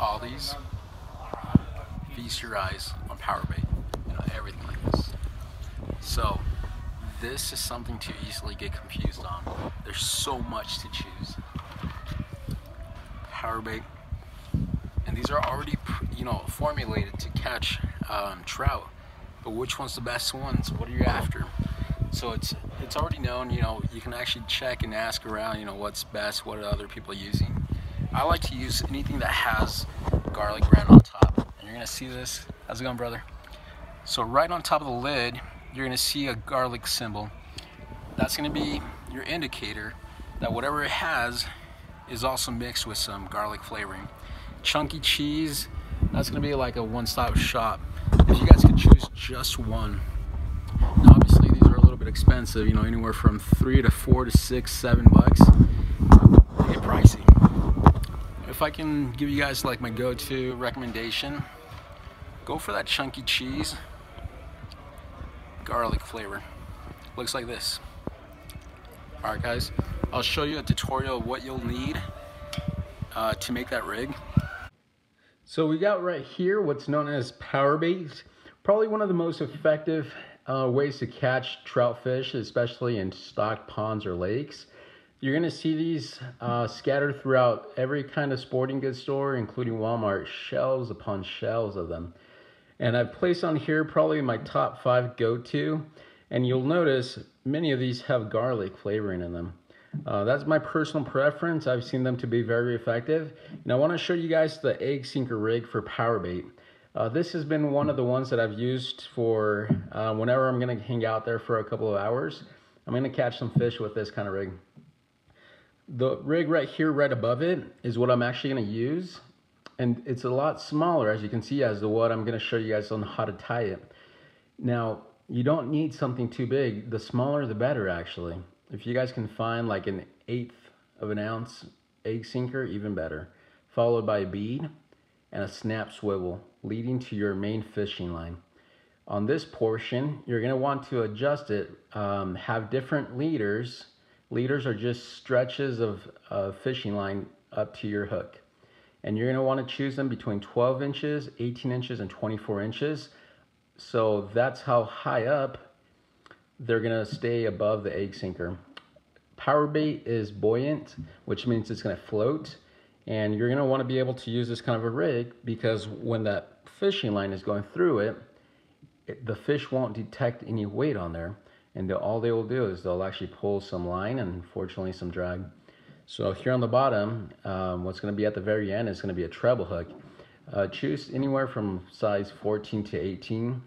all these, feast your eyes on PowerBait, everything like this. So this is something to easily get confused on. There's so much to choose. PowerBait, and these are already formulated to catch trout, but which one's the best ones? What are you after? So it's already known. You can actually check and ask around, what's best, what are other people using. I like to use anything that has garlic brand on top, and you're gonna see this. How's it going, brother? So right on top of the lid, you're gonna see a garlic symbol. That's gonna be your indicator that whatever it has is also mixed with some garlic flavoring. Chunky cheese, that's gonna be like a one-stop shop. If you guys could choose just one. Now obviously these are a little bit expensive, anywhere from $3 to $4 to $6, $7. They get pricey. If I can give you guys like my go-to recommendation, go for that chunky cheese, garlic flavor. Looks like this. Alright guys, I'll show you a tutorial of what you'll need to make that rig. So we got right here what's known as PowerBait. Probably one of the most effective ways to catch trout fish, especially in stocked ponds or lakes. You're gonna see these scattered throughout every kind of sporting goods store, including Walmart, shelves upon shelves of them. And I've placed on here probably my top 5 go-to, and you'll notice many of these have garlic flavoring in them. That's my personal preference. I've seen them to be very effective. And I wanna show you guys the egg sinker rig for PowerBait. This has been one of the ones that I've used for whenever I'm gonna hang out there for a couple of hours. I'm gonna catch some fish with this kind of rig. The rig right here, right above it, is what I'm actually gonna use. And it's a lot smaller, as you can see, as to what I'm gonna show you guys on how to tie it. Now, you don't need something too big. The smaller, the better, actually. If you guys can find like an 1/8 of an ounce egg sinker, even better. Followed by a bead and a snap swivel leading to your main fishing line. On this portion, you're gonna want to adjust it, have different leaders. Leaders are just stretches of fishing line up to your hook. And you're gonna wanna choose them between 12 inches, 18 inches, and 24 inches. So that's how high up they're gonna stay above the egg sinker. PowerBait is buoyant, which means it's gonna float. And you're gonna wanna be able to use this kind of a rig because when that fishing line is going through it, the fish won't detect any weight on there. And all they will do is they'll actually pull some line and unfortunately some drag. So here on the bottom, what's gonna be at the very end is gonna be a treble hook. Choose anywhere from size 14 to 18.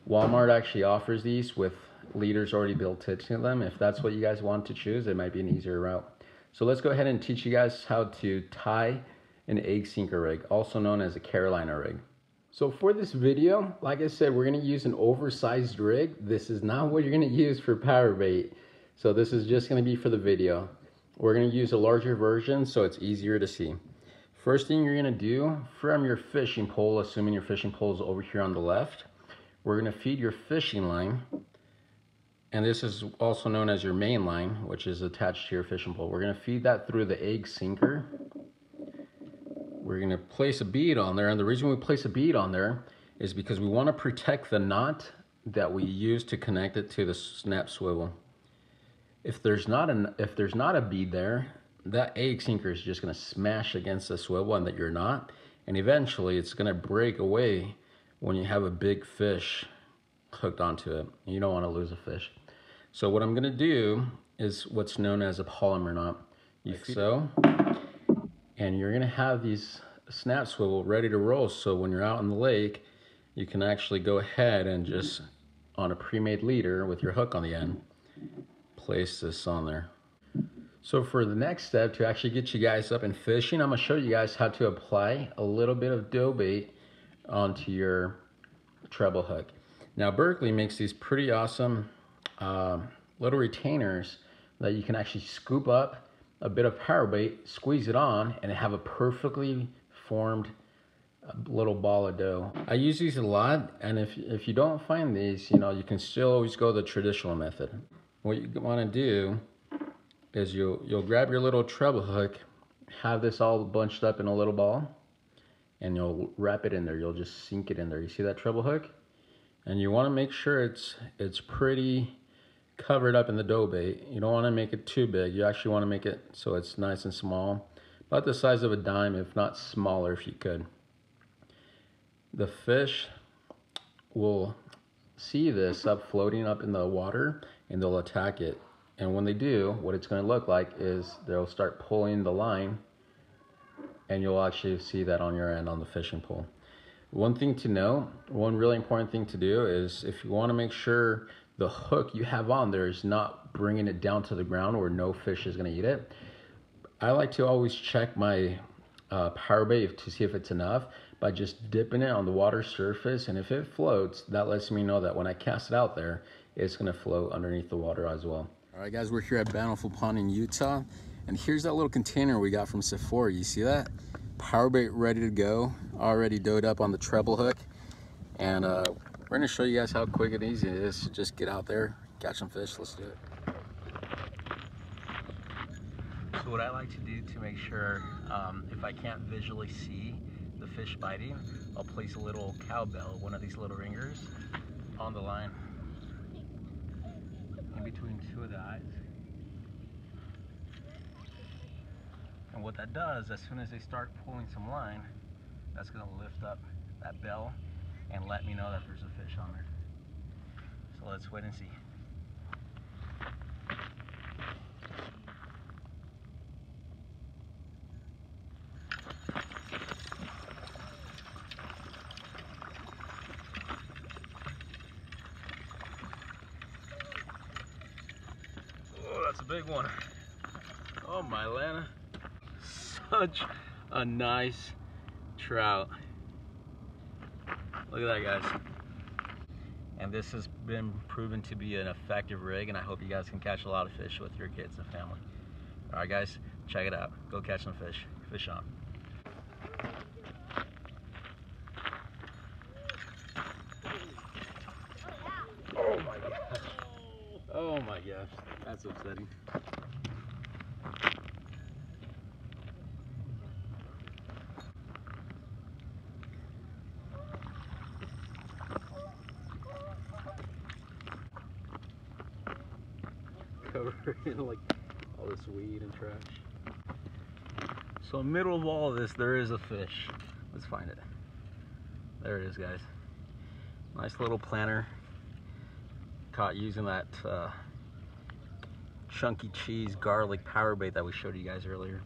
Walmart actually offers these with leaders already built into them. If that's what you guys want to choose, it might be an easier route. So let's go ahead and teach you guys how to tie an egg sinker rig, also known as a Carolina rig. So for this video, like I said, we're gonna use an oversized rig. This is not what you're gonna use for PowerBait. So this is just gonna be for the video. We're gonna use a larger version so it's easier to see. First thing you're gonna do from your fishing pole, assuming your fishing pole is over here on the left, we're gonna feed your fishing line. And this is also known as your main line, which is attached to your fishing pole. We're gonna feed that through the egg sinker. We're gonna place a bead on there, and the reason we place a bead on there is because we wanna protect the knot that we use to connect it to the snap swivel. If there's not a bead there, that egg sinker is just gonna smash against the swivel and your knot, and eventually it's gonna break away when you have a big fish hooked onto it. You don't wanna lose a fish. So what I'm gonna do is what's known as a polymer knot. And you're gonna have these snap swivel ready to roll, so when you're out in the lake, you can actually go ahead and just, on a pre-made leader with your hook on the end, place this on there. So for the next step, to actually get you guys up and fishing, I'm gonna show you guys how to apply a little bit of dough bait onto your treble hook. Now Berkley makes these pretty awesome little retainers that you can actually scoop up a bit of PowerBait, squeeze it on, and have a perfectly formed little ball of dough. I use these a lot, and if you don't find these, you can still always go the traditional method. What you want to do is you'll grab your little treble hook, have this all bunched up in a little ball, and you'll wrap it in there. You'll just sink it in there. You see that treble hook? And you want to make sure it's pretty covered up in the dough bait. You don't want to make it too big. You actually want to make it so it's nice and small, about the size of a dime, if not smaller if you could. The fish will see this up floating up in the water and they'll attack it. And when they do, what it's going to look like is they'll start pulling the line, and you'll actually see that on your end on the fishing pole. One thing to know, one really important thing to do is if you want to make sure the hook you have on there is not bringing it down to the ground where no fish is going to eat it, I like to always check my PowerBait to see if it's enough by just dipping it on the water surface, and if it floats, that lets me know that when I cast it out there, it's going to float underneath the water as well. All right guys, we're here at Bountiful Pond in Utah, and here's that little container we got from Sephora. You see that? PowerBait ready to go, already doughed up on the treble hook, and we're going to show you guys how quick and easy it is to just get out there, catch some fish. Let's do it. So what I like to do to make sure, if I can't visually see the fish biting, I'll place a little cowbell, one of these little ringers, on the line, in between two of the eyes. And what that does, as soon as they start pulling some line, that's going to lift up that bell and let me know that there's a fish on there. So let's wait and see. Oh, that's a big one. Oh my Lana. Such a nice trout. Look at that, guys. And this has been proven to be an effective rig, and I hope you guys can catch a lot of fish with your kids and family. All right guys, check it out. Go catch some fish. Fish on. Oh my gosh. Oh my gosh. That's upsetting. Covered in like all this weed and trash. So in the middle of all of this, there is a fish. Let's find it. There it is, guys. Nice little planter. Caught using that chunky cheese garlic PowerBait that we showed you guys earlier.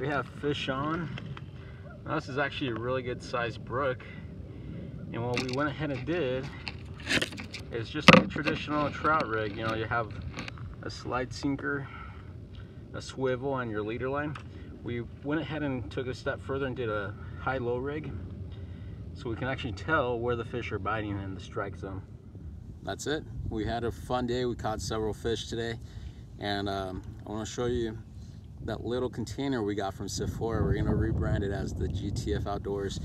We have fish on. Now this is actually a really good sized brook, and what we went ahead and did is just like a traditional trout rig. You know, you have a slide sinker, a swivel, and your leader line. We went ahead and took a step further and did a high-low rig, so we can actually tell where the fish are biting in the strike zone. That's it. We had a fun day. We caught several fish today, and I want to show you that little container we got from Sephora. We're gonna rebrand it as the GTF Outdoors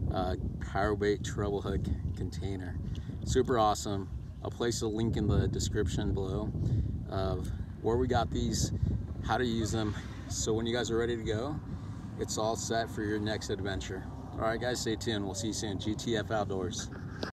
PowerBait treble hook container. Super awesome. I'll place a link in the description below of where we got these, how to use them, so when you guys are ready to go, it's all set for your next adventure. All right guys, stay tuned. We'll see you soon. GTF Outdoors.